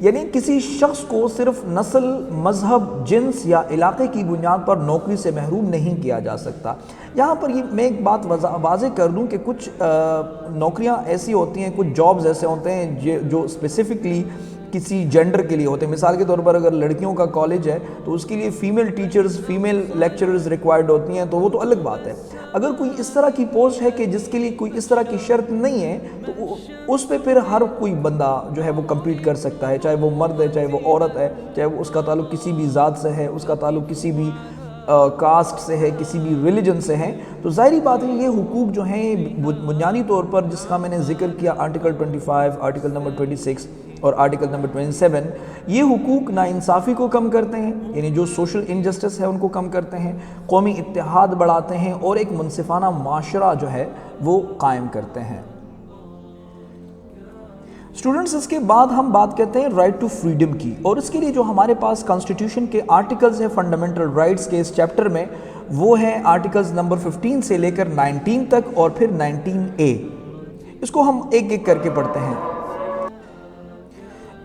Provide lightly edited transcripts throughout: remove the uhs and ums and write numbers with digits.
یعنی کسی شخص کو صرف نسل، مذہب، جنس یا علاقے کی بنیاد پر نوکری سے محروم نہیں کیا جا سکتا۔ یہاں پر میں ایک بات واضح کر دوں کہ کچھ نوکریاں ایسی ہوتی ہیں، کچھ جابز ایسے ہوتے ہیں جو اسپیسیفکلی کسی جینڈر کے لیے ہوتے ہیں۔ مثال کے طور پر اگر لڑکیوں کا کالج ہے تو اس کے لیے female teachers, female lecturers required ہوتی ہیں، تو وہ تو الگ بات ہے۔ اگر کوئی اس طرح کی پوسٹ ہے کہ جس کے لیے کوئی اس طرح کی شرط نہیں ہے تو اس پہ پھر ہر کوئی بندہ جو ہے وہ کمپیٹ کر سکتا ہے، چاہے وہ مرد ہے، چاہے وہ عورت ہے، چاہے وہ اس کا تعلق کسی بھی ذات سے ہے، اس کا تعلق کسی بھی کاسٹ سے ہے، کسی بھی ریلیجن سے ہے۔ تو ظاہری بات ہے یہ حقوق جو ہیں بنیادی طور پر، جس کا میں نے ذکر کیا آرٹیکل 25، آرٹیکل نمبر 26 اور آرٹیکل نمبر 27، یہ حقوق ناانصافی کو کم کرتے ہیں، یعنی جو سوشل انجسٹس ہے ان کو کم کرتے ہیں، قومی اتحاد بڑھاتے ہیں اور ایک منصفانہ معاشرہ جو ہے وہ قائم کرتے ہیں۔ اسٹوڈنٹس، اس کے بعد ہم بات کرتے ہیں رائٹ ٹو فریڈم کی، اور اس کے لیے جو ہمارے پاس کانسٹیٹیوشن کے آرٹیکلز ہیں فنڈامنٹل رائٹس کے اس چیپٹر میں، وہ ہیں آرٹیکلز نمبر 15 سے لے کر 19 تک اور پھر 19A۔ اس کو ہم ایک ایک کر کے پڑھتے ہیں۔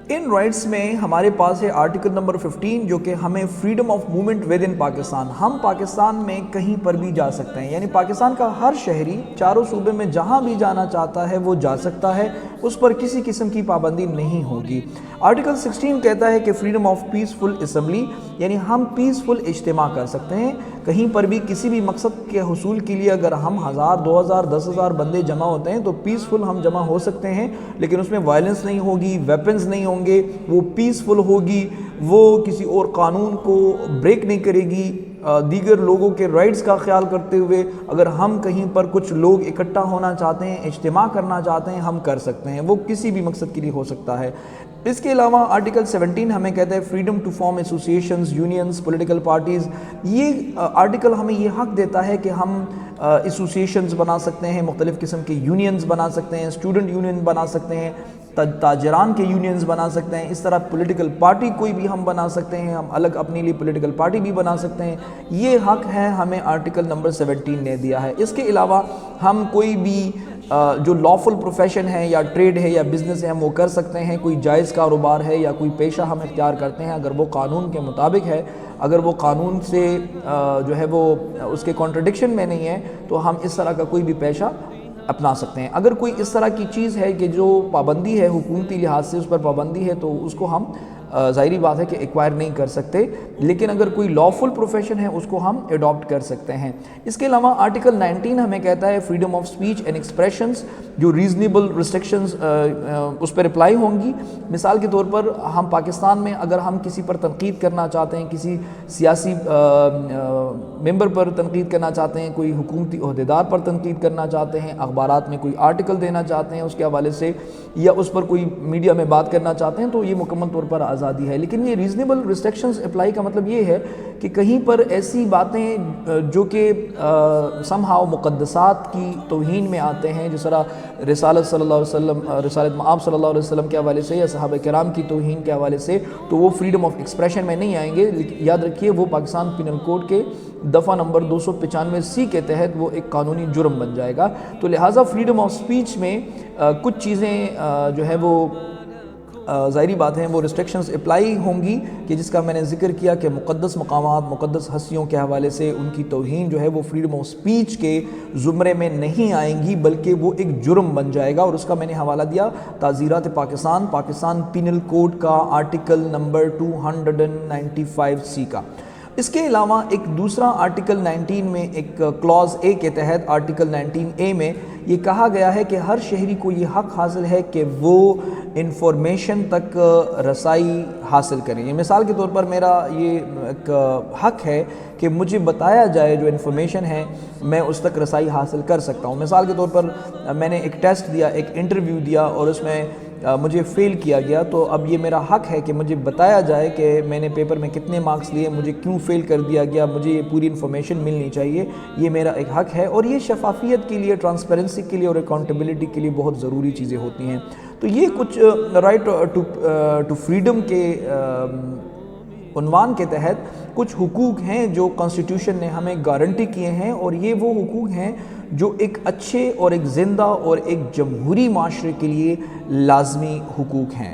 ان رائٹس میں ہمارے پاس ہے آرٹیکل نمبر 15 جو کہ ہمیں freedom of movement with in Pakistan, ہم پاکستان میں کہیں پر بھی جا سکتے ہیں، یعنی پاکستان کا ہر شہری چاروں صوبے میں جہاں بھی جانا چاہتا ہے وہ جا سکتا ہے، اس پر کسی قسم کی پابندی نہیں ہوگی۔ آرٹیکل 16 کہتا ہے کہ فریڈم آف پیسفل اسمبلی، یعنی ہم پیسفل اجتماع کر سکتے ہیں کہیں پر بھی کسی بھی مقصد کے حصول کے لیے۔ اگر ہم 1000، 2000، 10,000 بندے جمع ہوتے ہیں تو پیسفل ہم جمع ہو سکتے ہیں، لیکن اس میں وائلنس نہیں ہوگی، ویپنز نہیں ہوں گے، وہ پیسفل ہوگی، وہ کسی اور قانون کو بریک نہیں کرے گی، دیگر لوگوں کے رائٹس کا خیال کرتے ہوئے اگر ہم کہیں پر کچھ لوگ اکٹھا ہونا چاہتے ہیں، اجتماع کرنا چاہتے ہیں، ہم کر سکتے ہیں، وہ کسی بھی مقصد کے لیے ہو سکتا ہے۔ اس کے علاوہ آرٹیکل 17 ہمیں کہتا ہے freedom to form associations, unions, political parties. یہ آرٹیکل ہمیں یہ حق دیتا ہے کہ ہم ایسوسیشنز بنا سکتے ہیں، مختلف قسم کے یونینز بنا سکتے ہیں، اسٹوڈنٹ یونین بنا سکتے ہیں، تاجران کے یونینز بنا سکتے ہیں، اس طرح پولیٹیکل پارٹی کوئی بھی ہم بنا سکتے ہیں، ہم الگ اپنے لیے پولیٹیکل پارٹی بھی بنا سکتے ہیں۔ یہ حق ہے ہمیں آرٹیکل نمبر 17 نے دیا ہے۔ اس کے علاوہ ہم کوئی بھی جو لافل پروفیشن ہے یا ٹریڈ ہے یا بزنس ہے ہم وہ کر سکتے ہیں، کوئی جائز کاروبار ہے یا کوئی پیشہ ہم اختیار کرتے ہیں، اگر وہ قانون کے مطابق ہے، اگر وہ قانون سے جو ہے وہ اس کے کانٹرڈکشن میں نہیں ہے، تو ہم اس طرح کا کوئی بھی پیشہ اپنا سکتے ہیں۔ اگر کوئی اس طرح کی چیز ہے کہ جو پابندی ہے، حکومتی لحاظ سے اس پر پابندی ہے، تو اس کو ہم ظاہری بات ہے کہ ایکوائر نہیں کر سکتے، لیکن اگر کوئی لافل پروفیشن ہے اس کو ہم اڈاپٹ کر سکتے ہیں۔ اس کے علاوہ آرٹیکل 19 ہمیں کہتا ہے freedom of speech and expressions, جو ریزنیبل ریسٹرکشنز اس پر اپلائی ہوں گی۔ مثال کے طور پر ہم پاکستان میں اگر ہم کسی پر تنقید کرنا چاہتے ہیں، کسی سیاسی ممبر پر تنقید کرنا چاہتے ہیں، کوئی حکومتی عہدیدار پر تنقید کرنا چاہتے ہیں، اخبارات میں کوئی آرٹیکل دینا چاہتے ہیں اس کے حوالے سے، یا اس پر کوئی میڈیا میں بات کرنا چاہتے ہیں، تو یہ مکمل طور پر آزادی ہے۔ لیکن یہ ریزنیبل ریسٹرکشنز اپلائی کا مطلب یہ ہے کہ کہیں پر ایسی باتیں جو کہ سم ہاؤ مقدسات کی توہین میں آتے ہیں، جس طرح رسالت صلی اللہ علیہ وسلم، رسالت مآب صلی اللہ علیہ وسلم کے حوالے سے یا صحابہ کرام کی توہین کے حوالے سے، تو وہ فریڈم آف ایکسپریشن میں نہیں آئیں گے۔ یاد رکھیے وہ پاکستان پینل کوڈ کے دفعہ نمبر 295C کے تحت وہ ایک قانونی جرم بن جائے گا۔ تو لہٰذا فریڈم آف سپیچ میں کچھ چیزیں جو ہے وہ ظاہری بات ہیں وہ ریسٹرکشنز اپلائی ہوں گی، کہ جس کا میں نے ذکر کیا کہ مقدس مقامات، مقدس ہستیوں کے حوالے سے ان کی توہین جو ہے وہ فریڈم آف سپیچ کے زمرے میں نہیں آئیں گی، بلکہ وہ ایک جرم بن جائے گا، اور اس کا میں نے حوالہ دیا تعزیرات پاکستان پینل کوڈ کا آرٹیکل نمبر 295C کا۔ اس کے علاوہ ایک دوسرا آرٹیکل 19 میں ایک کلاز اے کے تحت آرٹیکل 19A میں یہ کہا گیا ہے کہ ہر شہری کو یہ حق حاصل ہے کہ وہ انفارمیشن تک رسائی حاصل کریں۔ یہ مثال کے طور پر میرا یہ ایک حق ہے کہ مجھے بتایا جائے جو انفارمیشن ہے میں اس تک رسائی حاصل کر سکتا ہوں۔ مثال کے طور پر میں نے ایک ٹیسٹ دیا، ایک انٹرویو دیا، اور اس میں مجھے فیل کیا گیا، تو اب یہ میرا حق ہے کہ مجھے بتایا جائے کہ میں نے پیپر میں کتنے مارکس لیے، مجھے کیوں فیل کر دیا گیا، مجھے یہ پوری انفارمیشن ملنی چاہیے۔ یہ میرا ایک حق ہے، اور یہ شفافیت کے لیے، ٹرانسپیرنسی کے لیے اور اکاؤنٹیبلٹی کے لیے بہت ضروری چیزیں ہوتی ہیں۔ تو یہ کچھ رائٹ ٹو فریڈم کے عنوان کے تحت کچھ حقوق ہیں جو کانسٹیٹیوشن نے ہمیں گارنٹی کیے ہیں، اور یہ وہ حقوق ہیں جو ایک اچھے اور ایک زندہ اور ایک جمہوری معاشرے کے لیے لازمی حقوق ہیں۔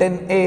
10A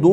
2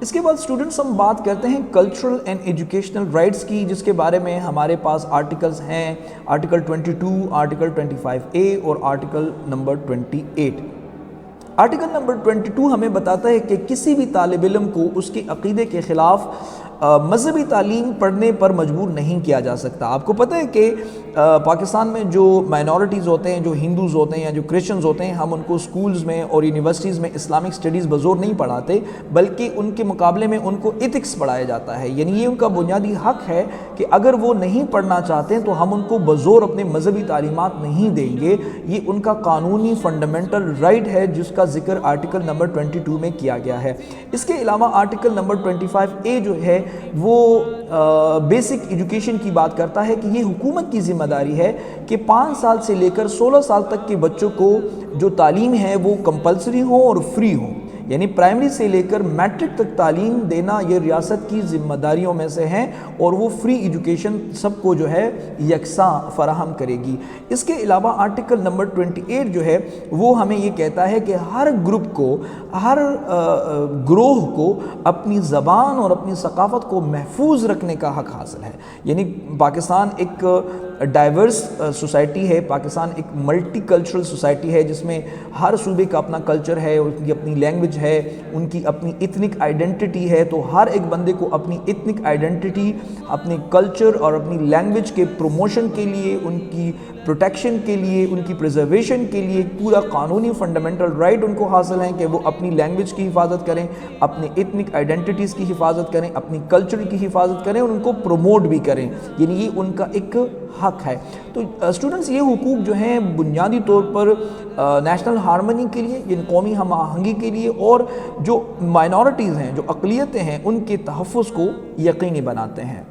اس کے بعد اسٹوڈنٹس ہم بات کرتے ہیں کلچرل اینڈ ایجوکیشنل رائٹس کی، جس کے بارے میں ہمارے پاس آرٹیکلز ہیں، آرٹیکل 22، آرٹیکل 25A اور آرٹیکل نمبر 28۔ آرٹیکل نمبر 22 ہمیں بتاتا ہے کہ کسی بھی طالب علم کو اس کے عقیدے کے خلاف مذہبی تعلیم پڑھنے پر مجبور نہیں کیا جا سکتا۔ آپ کو پتہ ہے کہ پاکستان میں جو مائنورٹیز ہوتے ہیں، جو ہندوز ہوتے ہیں یا جو کرسچنز ہوتے ہیں، ہم ان کو سکولز میں اور یونیورسٹیز میں اسلامک سٹڈیز بزور نہیں پڑھاتے، بلکہ ان کے مقابلے میں ان کو ایتھکس پڑھایا جاتا ہے۔ یعنی یہ ان کا بنیادی حق ہے کہ اگر وہ نہیں پڑھنا چاہتے تو ہم ان کو بزور اپنے مذہبی تعلیمات نہیں دیں گے۔ یہ ان کا قانونی فنڈامنٹل رائٹ ہے، جس کا ذکر آرٹیکل نمبر 22 میں کیا گیا ہے۔ اس کے علاوہ آرٹیکل نمبر 25A جو ہے وہ بیسک ایجوکیشن کی بات کرتا ہے کہ یہ حکومت کی ذمہ داری ہے کہ 5 سال سے لے کر 16 سال تک کے بچوں کو جو تعلیم ہے وہ کمپلسری ہو اور فری ہو، یعنی پرائمری سے لے کر میٹرک تک تعلیم دینا یہ ریاست کی ذمہ داریوں میں سے ہیں، اور وہ فری ایجوکیشن سب کو جو ہے یکساں فراہم کرے گی۔ اس کے علاوہ آرٹیکل نمبر 28 جو ہے وہ ہمیں یہ کہتا ہے کہ ہر گروپ کو، ہر گروہ کو اپنی زبان اور اپنی ثقافت کو محفوظ رکھنے کا حق حاصل ہے۔ یعنی پاکستان ایک ڈائیورس سوسائٹی ہے، پاکستان ایک ملٹی کلچرل سوسائٹی ہے، جس میں ہر صوبے کا اپنا کلچر ہے، ان کی اپنی لینگویج ہے، ان کی اپنی ایتھنک آئیڈینٹی ہے۔ تو ہر ایک بندے کو اپنی ایتھنک آئیڈینٹی، اپنے کلچر اور اپنی لینگویج کے پروموشن کے لیے، ان کی پروٹیکشن کے لیے، ان کی پریزرویشن کے لیے پورا قانونی فنڈامنٹل رائٹ ان کو حاصل ہیں کہ وہ اپنی لینگویج کی حفاظت کریں، اپنی ایتھنک آئیڈینٹیز کی حفاظت کریں، اپنی کلچر کی حفاظت کریں اور ان کو پروموٹ بھی کریں۔ یعنی یہ ان کا ایک حق ہے۔ تو اسٹوڈنٹس یہ حقوق جو ہیں بنیادی طور پر نیشنل ہارمنی کے لیے، یعنی قومی ہم آہنگی کے لیے، اور جو مائنورٹیز ہیں، جو اقلیتیں ہیں، ان کے تحفظ کو یقینی بناتے ہیں۔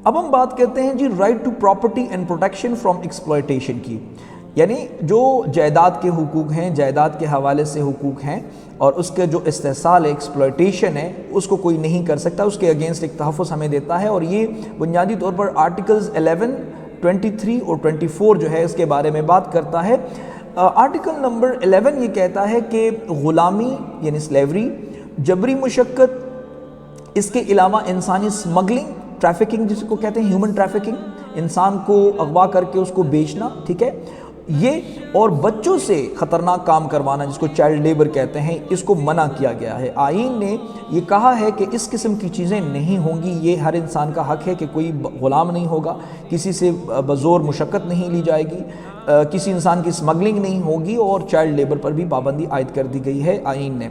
اب ہم بات کرتے ہیں جی right to property and protection from exploitation کی، یعنی جو جائیداد کے حقوق ہیں، جائیداد کے حوالے سے حقوق ہیں، اور اس کے جو استحصال ہے، ایکسپلائٹیشن ہے، اس کو کوئی نہیں کر سکتا، اس کے اگینسٹ ایک تحفظ ہمیں دیتا ہے۔ اور یہ بنیادی طور پر آرٹیکلز 11، 23 اور 24 جو ہے اس کے بارے میں بات کرتا ہے۔ آرٹیکل نمبر 11 یہ کہتا ہے کہ غلامی یعنی سلیوری، جبری مشقت، اس کے علاوہ انسانی سمگلنگ، ٹریفکنگ جس کو کہتے ہیں ہیومن ٹریفکنگ، انسان کو اغوا کر کے اس کو بیچنا، ٹھیک ہے، یہ اور بچوں سے خطرناک کام کروانا جس کو چائلڈ لیبر کہتے ہیں، اس کو منع کیا گیا ہے۔ آئین نے یہ کہا ہے کہ اس قسم کی چیزیں نہیں ہوں گی، یہ ہر انسان کا حق ہے کہ کوئی غلام نہیں ہوگا، کسی سے بزور مشقت نہیں لی جائے گی، کسی انسان کی سمگلنگ نہیں ہوگی، اور چائلڈ لیبر پر بھی پابندی عائد کر دی گئی ہے آئین نے۔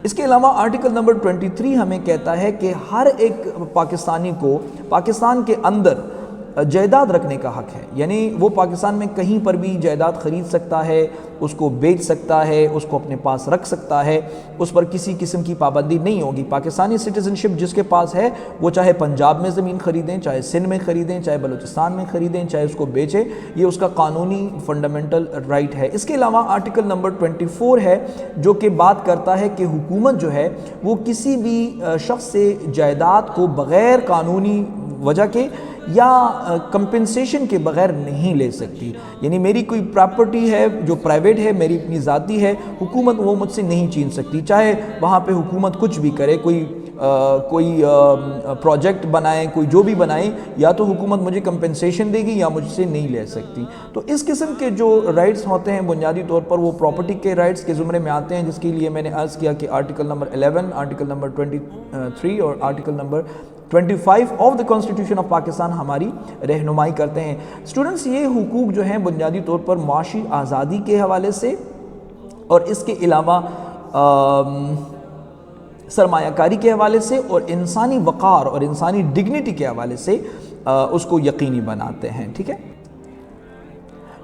اس کے علاوہ آرٹیکل نمبر 23 ہمیں کہتا ہے کہ ہر ایک پاکستانی کو پاکستان کے اندر جائیداد رکھنے کا حق ہے، یعنی وہ پاکستان میں کہیں پر بھی جائیداد خرید سکتا ہے، اس کو بیچ سکتا ہے، اس کو اپنے پاس رکھ سکتا ہے، اس پر کسی قسم کی پابندی نہیں ہوگی۔ پاکستانی سٹیزنشپ جس کے پاس ہے وہ چاہے پنجاب میں زمین خریدیں، چاہے سندھ میں خریدیں، چاہے بلوچستان میں خریدیں، چاہے اس کو بیچیں، یہ اس کا قانونی فنڈامنٹل رائٹ ہے۔ اس کے علاوہ آرٹیکل نمبر 24 ہے جو کہ بات کرتا ہے کہ حکومت جو ہے وہ کسی بھی شخص سے جائیداد کو بغیر قانونی وجہ کے یا کمپنسیشن کے بغیر نہیں لے سکتی۔ یعنی میری کوئی پراپرٹی ہے جو پرائیویٹ ہے، میری اپنی ذاتی ہے، حکومت وہ مجھ سے نہیں چھین سکتی، چاہے وہاں پہ حکومت کچھ بھی کرے، کوئی پروجیکٹ بنائے، کوئی جو بھی بنائے، یا تو حکومت مجھے کمپنسیشن دے گی یا مجھ سے نہیں لے سکتی۔ تو اس قسم کے جو رائٹس ہوتے ہیں بنیادی طور پر وہ پراپرٹی کے رائٹس کے زمرے میں آتے ہیں، جس کے لیے میں نے عرض کیا کہ آرٹیکل نمبر 11، آرٹیکل نمبر 23 اور article number 25 of the constitution of Pakistan ہماری رہنمائی کرتے ہیں۔ اسٹوڈنٹس یہ حقوق جو ہیں بنیادی طور پر معاشی آزادی کے حوالے سے اور اس کے علاوہ سرمایہ کاری کے حوالے سے اور انسانی وقار اور انسانی ڈگنیٹی کے حوالے سے اس کو یقینی بناتے ہیں، ٹھیک ہے۔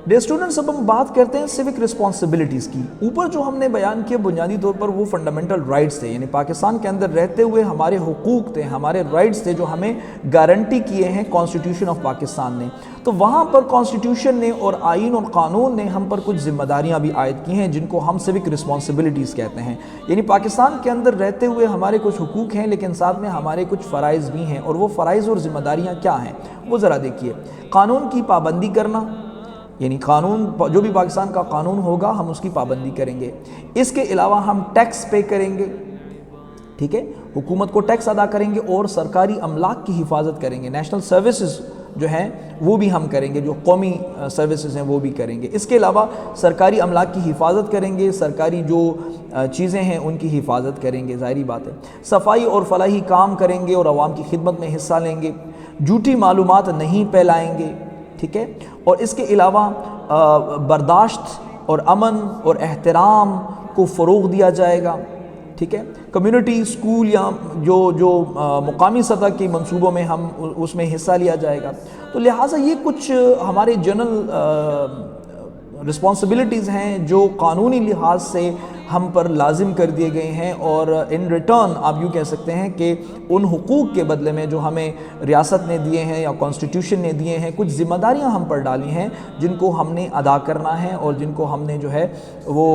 ڈیئر اسٹوڈنٹس، اب ہم بات کرتے ہیں سیوک رسپانسبلٹیز کی۔ اوپر جو ہم نے بیان کیا بنیادی طور پر وہ فنڈامنٹل رائٹس تھے، یعنی پاکستان کے اندر رہتے ہوئے ہمارے حقوق تھے، ہمارے رائٹس تھے جو ہمیں گارنٹی کیے ہیں کانسٹیٹیوشن آف پاکستان نے۔ تو وہاں پر کانسٹیٹیوشن نے اور آئین اور قانون نے ہم پر کچھ ذمہ داریاں بھی عائد کی ہیں جن کو ہم سیوک رسپانسبلٹیز کہتے ہیں۔ یعنی پاکستان کے اندر رہتے ہوئے ہمارے کچھ حقوق ہیں لیکن ساتھ میں ہمارے کچھ فرائض بھی ہیں، اور وہ فرائض اور ذمہ داریاں کیا ہیں وہ ذرا دیکھیے۔ قانون کی پابندی کرنا، یعنی قانون جو بھی پاکستان کا قانون ہوگا ہم اس کی پابندی کریں گے۔ اس کے علاوہ ہم ٹیکس پے کریں گے، ٹھیک ہے، حکومت کو ٹیکس ادا کریں گے اور سرکاری املاک کی حفاظت کریں گے، نیشنل سروسز جو ہیں وہ بھی ہم کریں گے، جو قومی سروسز ہیں وہ بھی کریں گے۔ اس کے علاوہ سرکاری املاک کی حفاظت کریں گے، سرکاری جو چیزیں ہیں ان کی حفاظت کریں گے، ظاہری بات ہے۔ صفائی اور فلاحی کام کریں گے اور عوام کی خدمت میں حصہ لیں گے، جھوٹی معلومات نہیں پھیلائیں گے، ٹھیک ہے، اور اس کے علاوہ برداشت اور امن اور احترام کو فروغ دیا جائے گا، ٹھیک ہے۔ کمیونٹی اسکول یا جو مقامی سطح کے منصوبوں میں ہم اس میں حصہ لیا جائے گا۔ تو لہٰذا یہ کچھ ہمارے جنرل رسپانسبلٹیز ہیں جو قانونی لحاظ سے ہم پر لازم کر دیے گئے ہیں، اور ان ریٹرن آپ یوں کہہ سکتے ہیں کہ ان حقوق کے بدلے میں جو ہمیں ریاست نے دیے ہیں یا کانسٹیٹیوشن نے دیے ہیں، کچھ ذمہ داریاں ہم پر ڈالی ہیں جن کو ہم نے ادا کرنا ہے، اور جن کو ہم نے جو ہے وہ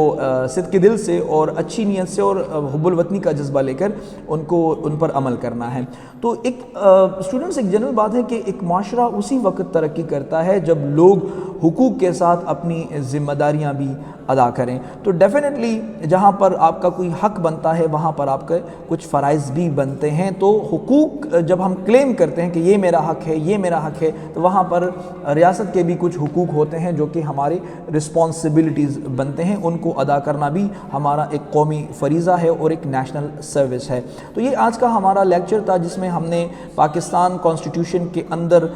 صدق دل سے اور اچھی نیت سے اور حب الوطنی کا جذبہ لے کر ان پر عمل کرنا ہے۔ تو ایک اسٹوڈنٹس ایک جنرل بات ہے کہ ایک معاشرہ اسی وقت ترقی کرتا ہے جب لوگ حقوق کے ساتھ اپنی ذمہ داریاں بھی ادا کریں۔ تو ڈیفینیٹلی جہاں پر آپ کا کوئی حق بنتا ہے وہاں پر آپ کے کچھ فرائض بھی بنتے ہیں۔ تو حقوق جب ہم کلیم کرتے ہیں کہ یہ میرا حق ہے، یہ میرا حق ہے، تو وہاں پر ریاست کے بھی کچھ حقوق ہوتے ہیں جو کہ ہمارے رسپانسبلٹیز بنتے ہیں، ان کو ادا کرنا بھی ہمارا ایک قومی فریضہ ہے اور ایک نیشنل سروس ہے۔ تو یہ آج کا ہمارا لیکچر تھا جس میں ہم نے پاکستان کانسٹیٹیوشن کے اندر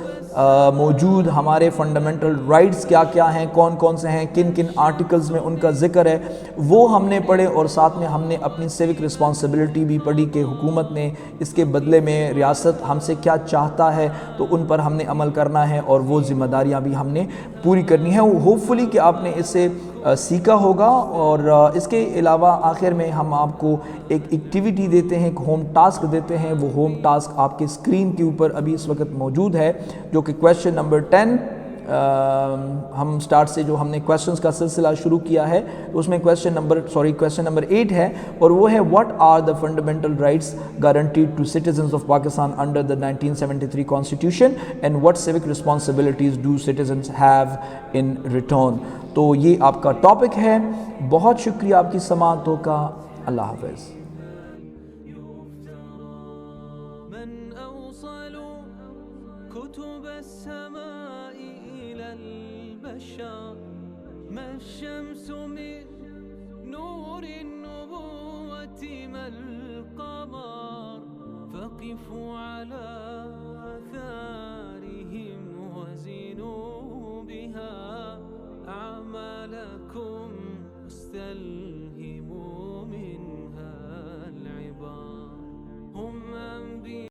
موجود ہمارے فنڈامنٹل رائٹس کیا کیا ہیں، کون کون سے ہیں، کن کن آرٹیکلز میں ان کا ذکر ہے، وہ ہم نے پڑھے، اور ساتھ میں ہم نے اپنی سیوک رسپانسبلٹی بھی پڑھی کہ حکومت نے اس کے بدلے میں ریاست ہم سے کیا چاہتا ہے، تو ان پر ہم نے عمل کرنا ہے اور وہ ذمہ داریاں بھی ہم نے پوری کرنی ہے۔ ہوپ فلی کہ آپ نے اس سے سیکھا ہوگا، اور اس کے علاوہ آخر میں ہم آپ کو ایک ایکٹیویٹی دیتے ہیں، ایک ہوم ٹاسک دیتے ہیں۔ وہ ہوم ٹاسک آپ کے اسکرین کے اوپر ابھی اس وقت موجود ہے، جو کہ کویسچن نمبر 10 ہم سٹارٹ سے جو ہم نے کویسچنز کا سلسلہ شروع کیا ہے، اس میں کویسچن نمبر 8 ہے، اور وہ ہے what are the fundamental rights guaranteed to citizens of Pakistan under the 1973 constitution and what civic responsibilities do citizens have in return۔ تو یہ آپ کا ٹاپک ہے۔ بہت شکریہ آپ کی سماعتوں کا۔ اللہ حافظ۔ كتب السماء إلى البشر، ما الشمس من نور النبوة ما القمر، فقفوا على آثارهم وزنوا بها أعمالكم واستلهموا منها العبر، هم